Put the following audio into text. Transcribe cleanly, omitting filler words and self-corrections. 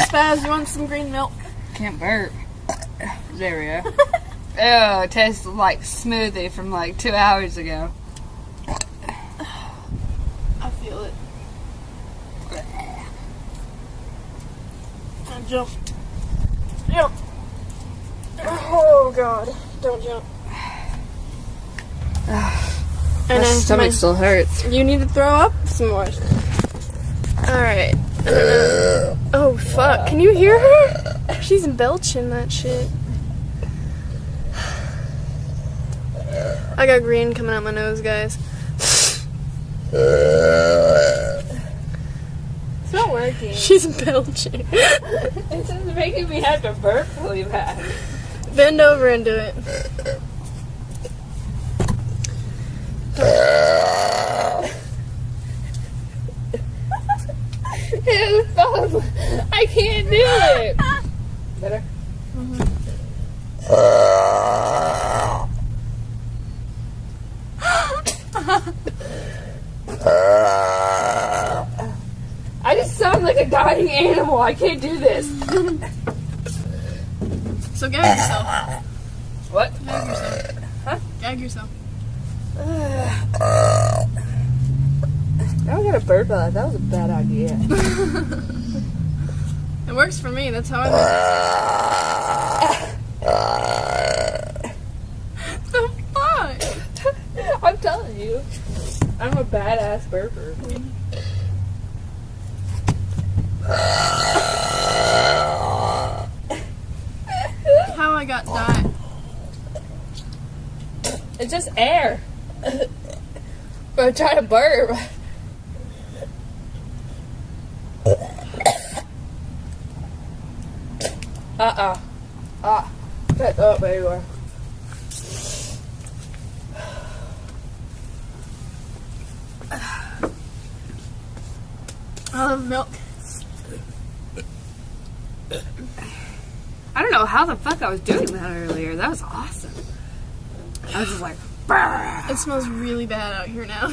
Spaz, you want some green milk? Can't burp. There we go. Oh, it tastes like smoothie from like 2 hours ago. I feel it. Don't jump. Jump. Oh, God. Don't jump. My stomach still hurts. You need to throw up some more. Alright. Oh, fuck. Can you hear her? She's belching that shit. I got green coming out my nose, guys. It's not working. She's belching. It's just making me have to burp really bad. Bend over and do it. I can't do it. Better? I just sound like a dying animal. I can't do this. So gag yourself. What? Gag yourself. Huh? Gag yourself. I don't gotta burp out. That was a bad idea. It works for me. That's how I make it. The fuck? I'm telling you. I'm a badass burper. How I got diet. It's just air. But I'm trying to burp. Can't throw up anywhere. I love milk. I don't know how the fuck I was doing that earlier. That was awesome. I was just like, It smells really bad out here now.